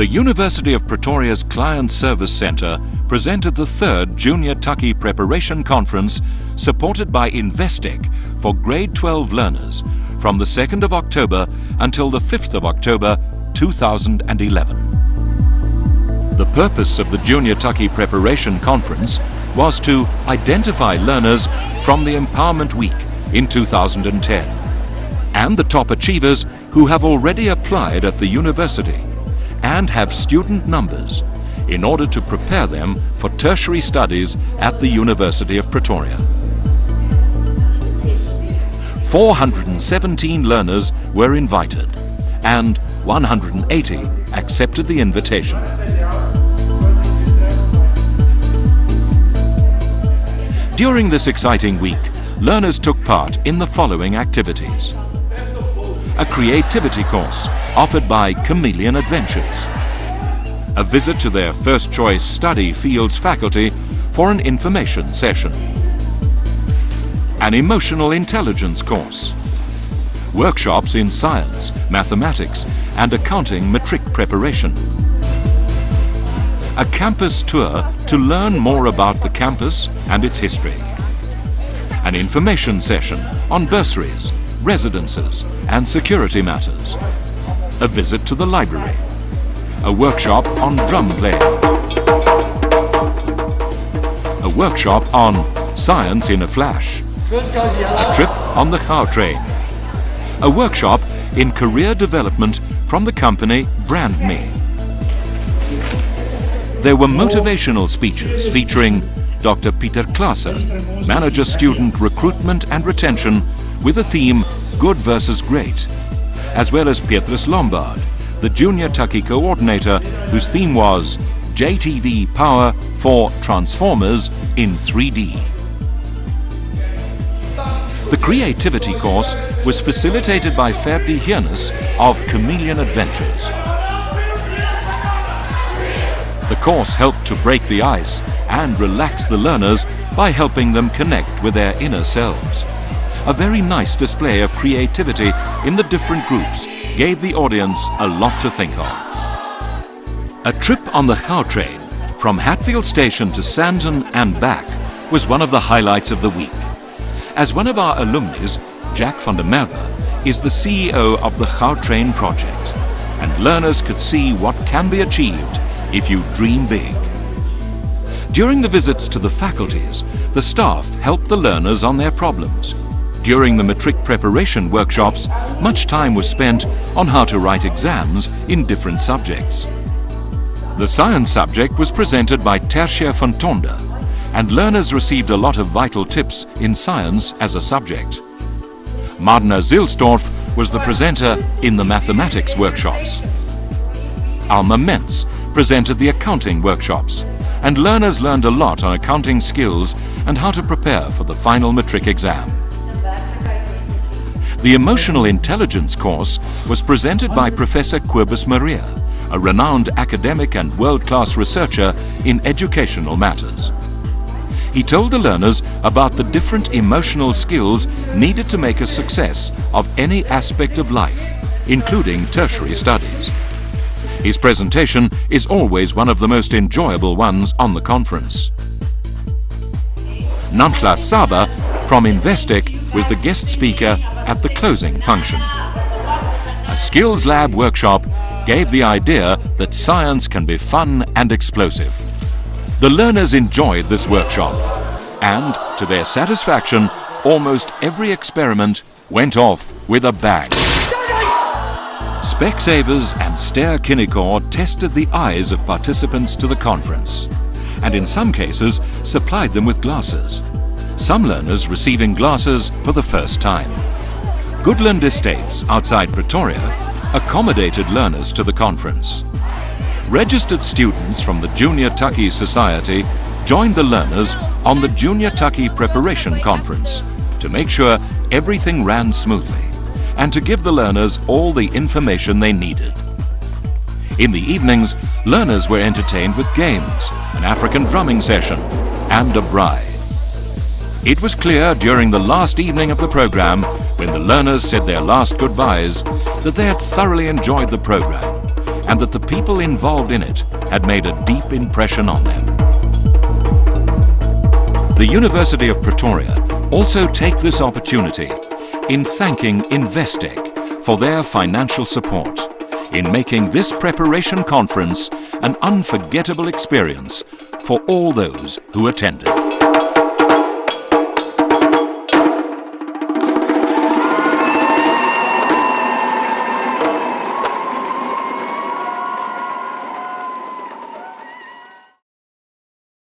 The University of Pretoria's Client Service Centre presented the third Juniortukkie Preparation Conference supported by Investec for Grade 12 learners from the 2nd of October until the 5th of October 2011. The purpose of the Juniortukkie Preparation Conference was to identify learners from the Empowerment Week in 2010 and the top achievers who have already applied at the university and have student numbers in order to prepare them for tertiary studies at the University of Pretoria. 417 learners were invited and 180 accepted the invitation. During this exciting week, learners took part in the following activities. A creativity course offered by Chameleon Adventures. A visit to their first choice study fields faculty for an information session. An emotional intelligence course. Workshops in science, mathematics and accounting matric preparation. A campus tour to learn more about the campus and its history. An information session on bursaries, residences and security matters. A visit to the library. A workshop on drum playing. A workshop on science in a flash. A trip on the cow train. A workshop in career development from the company Brand Me. There were motivational speeches featuring Dr. Peter Klaaser, Manager Student Recruitment and Retention with the theme Good versus Great, as well as Petrus Lombard, the Juniortukkie coordinator whose theme was JTV Power for Transformers in 3D. The creativity course was facilitated by Ferdi Hirnes of Chameleon Adventures. The course helped to break the ice and relax the learners by helping them connect with their inner selves. A very nice display of creativity in the different groups gave the audience a lot to think of. A trip on the cow train from Hatfield Station to Sandton and back was one of the highlights of the week. As one of our alumnis, Jack van der Merwe is the CEO of the Gautrain project, and learners could see what can be achieved if you dream big. During the visits to the faculties, the staff helped the learners on their problems. During the matric preparation workshops, much time was spent on how to write exams in different subjects. The science subject was presented by Tertia van Tonda, and learners received a lot of vital tips in science as a subject. Marna Zilstorf was the presenter in the mathematics workshops. Alma Mentz presented the accounting workshops, and learners learned a lot on accounting skills and how to prepare for the final matric exam. The emotional intelligence course was presented by Professor Quibus Maria, a renowned academic and world-class researcher in educational matters. He told the learners about the different emotional skills needed to make a success of any aspect of life, including tertiary studies. His presentation is always one of the most enjoyable ones on the conference. Namhla Saba from Investec was the guest speaker at the closing function. A skills lab workshop gave the idea that science can be fun and explosive. The learners enjoyed this workshop, and to their satisfaction, almost every experiment went off with a bang. Specsavers and Ster Kinnecord tested the eyes of participants to the conference, and in some cases supplied them with glasses. Some learners receiving glasses for the first time. Goodland Estates outside Pretoria accommodated learners to the conference. Registered students from the Juniortukkie Society joined the learners on the Juniortukkie Preparation Conference to make sure everything ran smoothly and to give the learners all the information they needed. In the evenings, learners were entertained with games, an African drumming session, and a braai. It was clear during the last evening of the program, when the learners said their last goodbyes, that they had thoroughly enjoyed the program and that the people involved in it had made a deep impression on them. The University of Pretoria also take this opportunity in thanking Investec for their financial support in making this preparation conference an unforgettable experience for all those who attended.